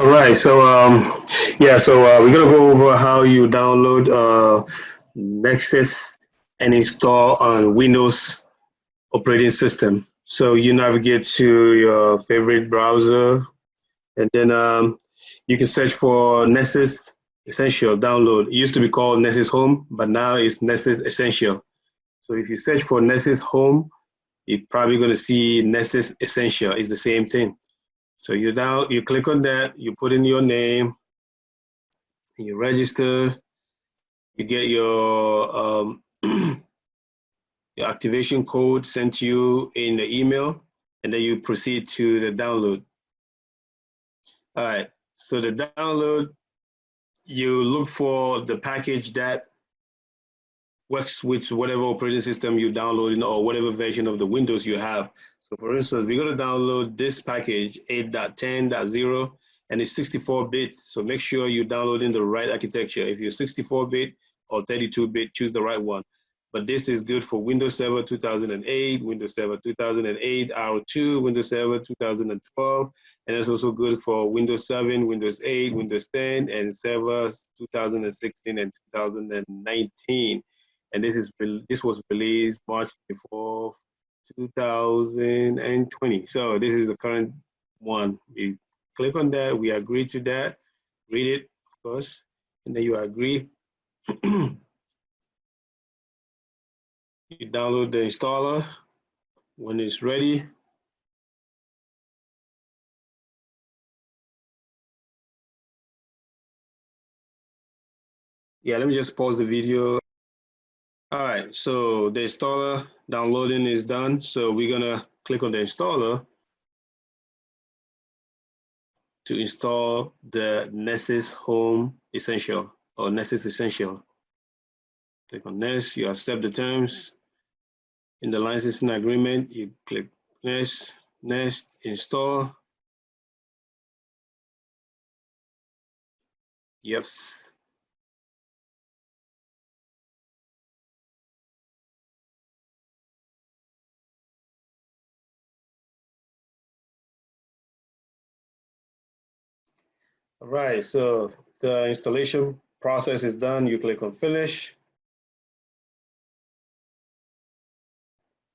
All right, we're gonna go over how you download Nexus and install on Windows operating system. So you navigate to your favorite browser, and then you can search for Nessus Essential download. It used to be called Nessus Home, but now it's Nessus Essential. So if you search for Nessus Home, you're probably going to see Nessus Essential. It's the same thing. So you click on that, you put in your name, you register, you get your activation code sent to you in the email, and then you proceed to the download. All right, so the download, you look for the package that works with whatever operating system you're downloading or whatever version of the Windows you have. So for instance, we're going to download this package 8.10.0 and it's 64 bits. So make sure you're downloading the right architecture. If you're 64 bit or 32 bit, choose the right one. But this is good for Windows Server 2008, Windows Server 2008, R2, Windows Server 2012, and it's also good for Windows 7, Windows 8, Windows 10, and servers 2016 and 2019. And this was released March 24th, 2020. So this is the current one. We click on that, we agree to that, read it, of course, and then you agree. You download the installer. When it's ready, yeah, let me just pause the video. All right, so the installer downloading is done. So we're gonna click on the installer to install the Nessus Home Essential or Nessus Essential. Click on Next, you accept the terms. In the licensing agreement, you click Next, install. Yes. All right, so the installation process is done. You click on Finish.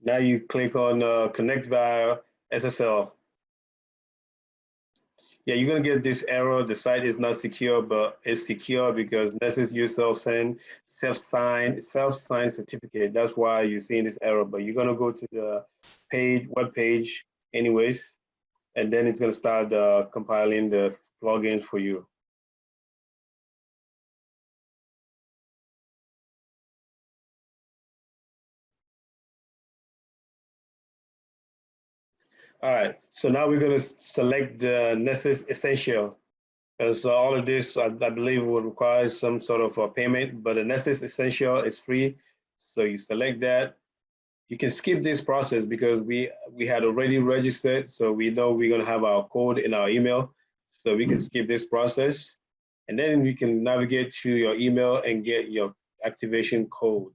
Now you click on Connect via SSL. Yeah, you're gonna get this error. The site is not secure, but it's secure because Nessus use self-signed certificate. That's why you're seeing this error. But you're gonna go to the web page anyways, and then it's gonna start compiling the plugins for you. All right, so now we're gonna select the Nessus Essential. And so all of this, I believe, will require some sort of a payment, but the Nessus Essential is free. So you select that. You can skip this process because we had already registered, so we know we're gonna have our code in our email. So we can skip this process. And then you can navigate to your email and get your activation code.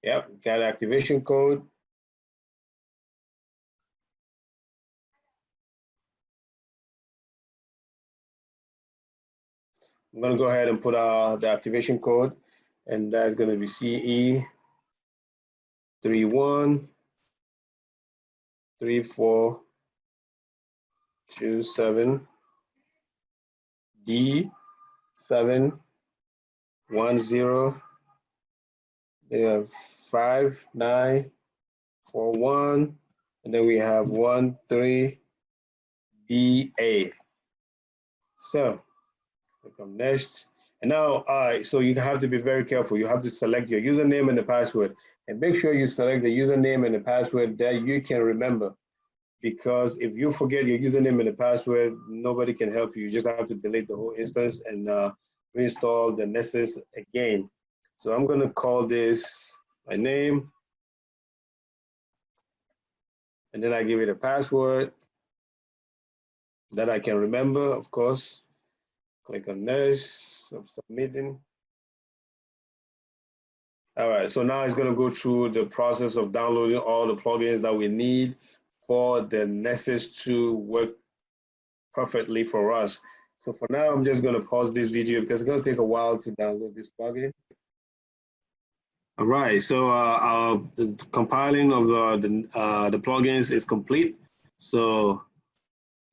Yep, got activation code. I'm gonna go ahead and put the activation code, and that's gonna be CE313427 D710. They have 5941, and then we have 13BA. So click on next. And now, all right, so you have to be very careful. You have to select your username and the password. And make sure you select the username and the password that you can remember. Because if you forget your username and the password, nobody can help you. You just have to delete the whole instance and reinstall the Nessus again. So I'm going to call this my name. And then I give it a password that I can remember, of course. Click on this, submitting. All right, so now it's going to go through the process of downloading all the plugins that we need for the Nessus to work perfectly for us. So for now, I'm just going to pause this video because it's going to take a while to download this plugin. All right, so the compiling of the plugins is complete. So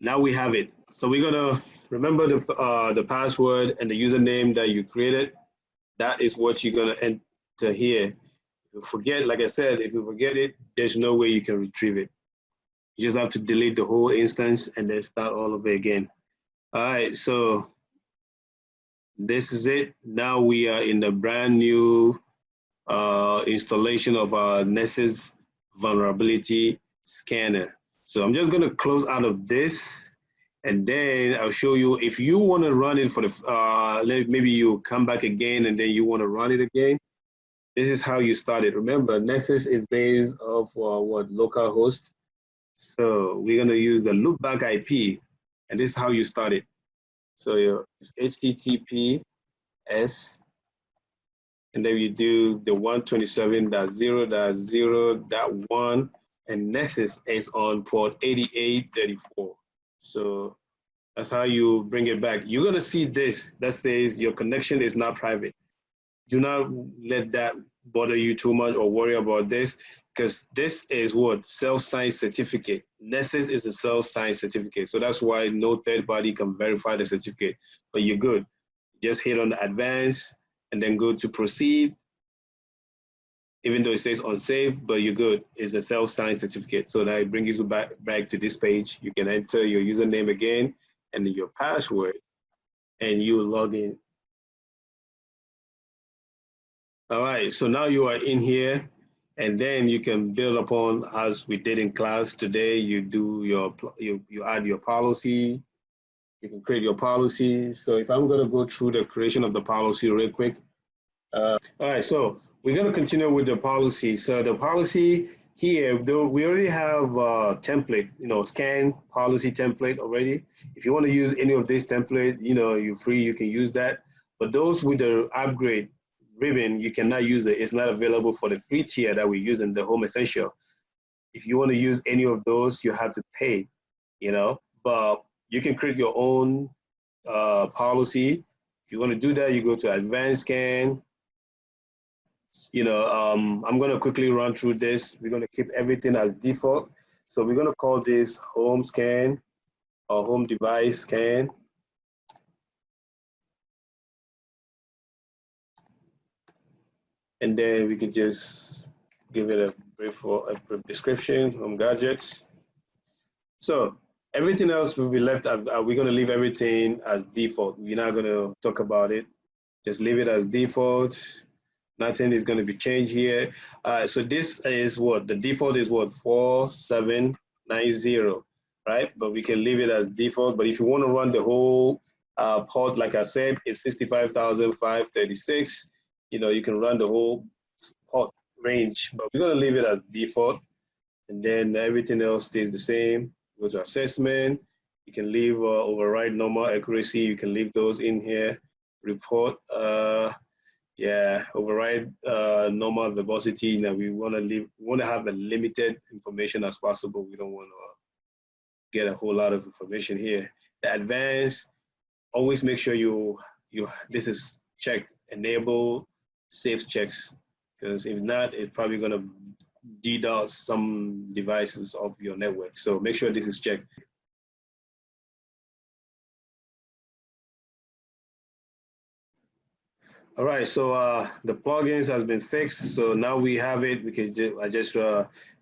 now we have it. So we're gonna remember the password and the username that you created. That is what you're gonna enter here. If you forget, like I said, if you forget it, there's no way you can retrieve it. You just have to delete the whole instance and then start all over again. All right, so this is it. Now we are in the brand new installation of our Nessus vulnerability scanner. So I'm just gonna close out of this, and then I'll show you if you wanna run it for the, maybe you come back again and then you wanna run it again. This is how you start it. Remember, Nessus is based off what, localhost. So we're gonna use the loopback IP, and this is how you start it. So it's HTTPS, and then you do the 127.0.0.1, and Nessus is on port 8834. So that's how you bring it back. You're gonna see this that says your connection is not private. Do not let that bother you too much or worry about this, because this is what self-signed certificate. Nessus is a self-signed certificate. So that's why no third party can verify the certificate, but you're good. Just hit on the advance and then go to proceed. Even though it says unsafe, but you're good. It's a self-signed certificate. So that it brings you back to this page. You can enter your username again and your password, and you log in. All right, so now you are in here, and then you can build upon, as we did in class today. You do you add your policy. You can create your policy. So if I'm gonna go through the creation of the policy real quick. All right, so we're gonna continue with the policy. So the policy here, though, we already have a template, scan policy template already. If you want to use any of this template, you're free, you can use that. But those with the upgrade ribbon, you cannot use it. It's not available for the free tier that we use in the Home Essential. If you want to use any of those, you have to pay, but you can create your own policy. If you want to do that, you go to Advanced Scan. I'm going to quickly run through this. We're going to keep everything as default. So we're going to call this home scan or home device scan. And then we can just give it a brief description, home gadgets. So everything else will be left. We're going to leave everything as default. We're not going to talk about it. Just leave it as default. Nothing is going to be changed here. So this is what the default is, what, 4790, right? But we can leave it as default. But if you want to run the whole port, like I said, it's 65,536. You can run the whole port range, but we're going to leave it as default. And then everything else stays the same. Go to assessment. You can leave override normal accuracy. You can leave those in here. Report. Yeah, override normal verbosity. We want to have as limited information as possible. We don't want to get a whole lot of information here. The advanced, always make sure this is checked. Enable safe checks, because if not, it's probably going to DDoS some devices of your network. So make sure this is checked. All right, so the plugins has been fixed. So now we have it. We can just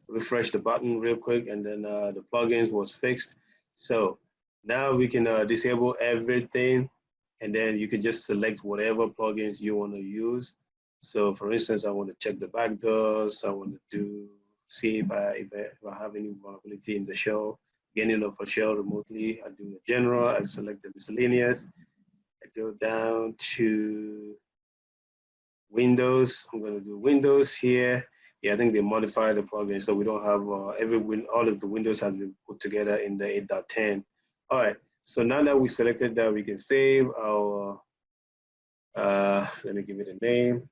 refresh the button real quick, and then the plugins was fixed. So now we can disable everything, and then you can just select whatever plugins you want to use. So for instance, I want to check the backdoors. I want to see if I have any vulnerability in the shell, getting of a shell remotely. I do the general. I select the miscellaneous. I go down to Windows. I'm going to do Windows here. Yeah, I think they modified the plugin, so we don't have all of the Windows has been put together in the 8.10. All right, so now that we selected that, we can save our, let me give it a name.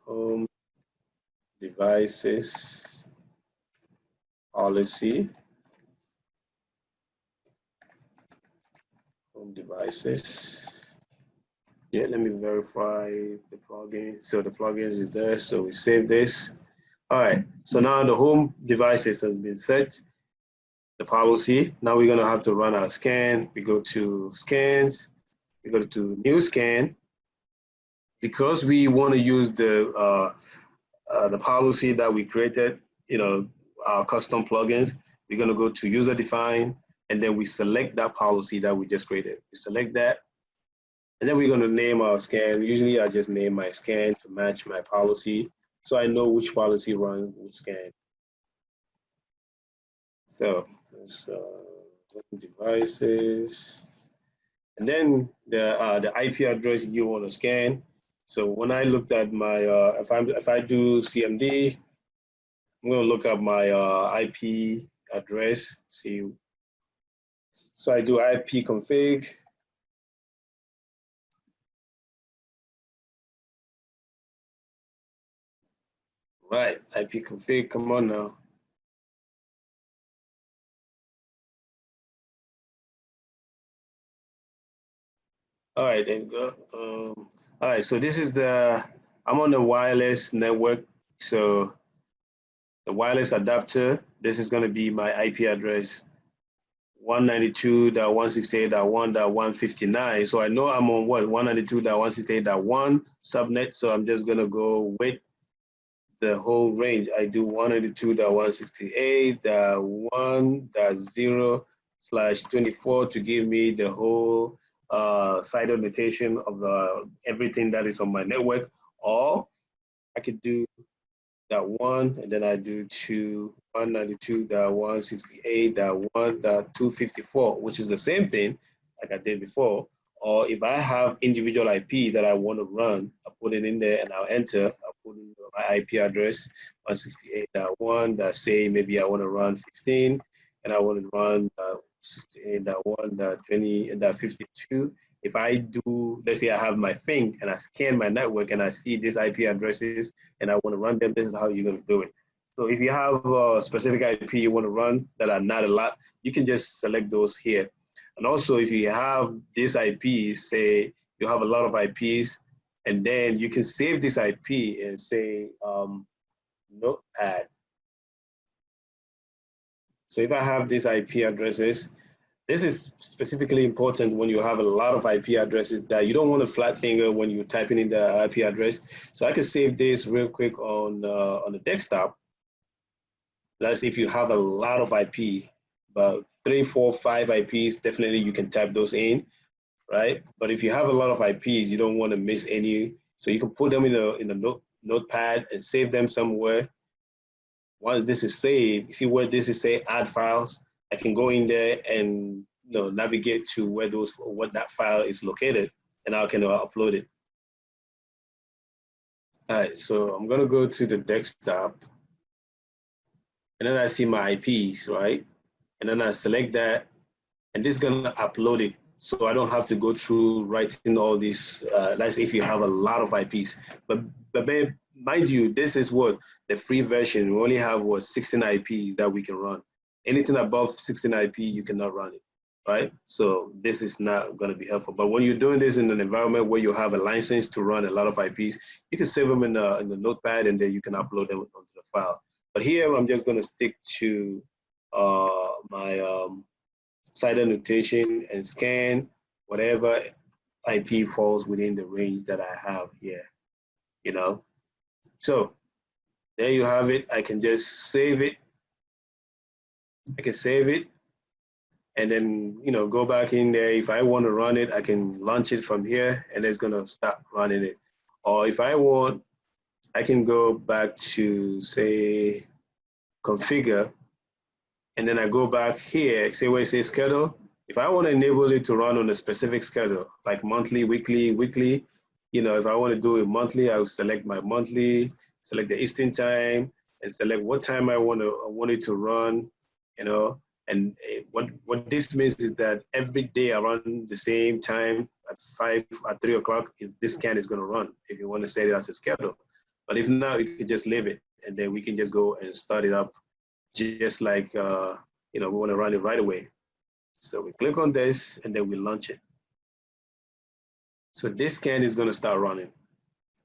Home devices policy, home devices. Yeah, let me verify the plugin. So the plugins is there. So we save this. All right. So now the home devices has been set. The policy. Now we're gonna have to run our scan. We go to scans. We go to new scan. Because we want to use the policy that we created, our custom plugins, we're gonna go to user define, and then we select that policy that we just created. We select that. And then we're going to name our scan. Usually I just name my scan to match my policy, so I know which policy runs which scan. So there's devices. And then the IP address you want to scan. So when I looked at my, if I do CMD, I'm going to look up my IP address, see. So I do IP config. Right, IP config, come on now. All right, there we go. All right, so this is I'm on the wireless network. So the wireless adapter, this is gonna be my IP address, 192.168.1.159. So I know I'm on what, 192.168.1 subnet. So I'm just gonna go with the whole range. I do 192.168.1.0/24 to give me the whole side notation of everything that is on my network. Or I could do that one, and then I do 192.168.1.254, which is the same thing like I did before. Or if I have individual IP that I want to run, I put it in there and I'll enter. I'll put in my IP address 168.1 that say maybe I want to run 15, and I want to run 68.1.20.52. If I do, let's say I have my thing and I scan my network and I see these IP addresses and I want to run them, this is how you're going to do it. So if you have a specific IP you want to run that are not a lot, you can just select those here. And also if you have these IPs, say you have a lot of IPs, and then you can save this IP and say notepad. So if I have these IP addresses, this is specifically important when you have a lot of IP addresses that you don't want a flat finger when you're typing in the IP address. So I can save this real quick on the desktop. That's if you have a lot of IP, about 3, 4, 5 IPs, definitely you can type those in, right? But if you have a lot of IPs, you don't want to miss any. So you can put them in a notepad and save them somewhere. Once this is saved, you see where this is say add files. I can go in there and navigate to where what that file is located, and I can upload it. All right, so I'm gonna go to the desktop, and then I see my IPs, right? And then I select that, and this is gonna upload it. So I don't have to go through writing all these, that's if you have a lot of IPs. But mind you, this is what the free version, we only have 16 IPs that we can run. Anything above 16 IP, you cannot run it, right? So this is not gonna be helpful. But when you're doing this in an environment where you have a license to run a lot of IPs, you can save them in the notepad, and then you can upload them onto the file. But here, I'm just gonna stick to my side annotation and scan whatever IP falls within the range that I have here, So there you have it. I can just save it. I can save it and then, go back in there. If I want to run it, I can launch it from here and it's going to start running it. Or if I want, I can go back to, say, configure, and then I go back here, say where it says schedule. If I want to enable it to run on a specific schedule, like monthly, weekly, if I want to do it monthly, I will select my monthly, select the Eastern time, and select what time I want it to run, And what this means is that every day around the same time at 3 o'clock, this scan is going to run. If you want to set it as a schedule, but if not, you can just leave it, and then we can just go and start it up just like, we want to run it right away. So we click on this and then we launch it. So this scan is going to start running,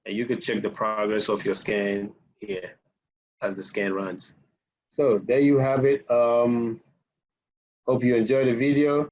and you can check the progress of your scan here as the scan runs. So there you have it. Hope you enjoyed the video.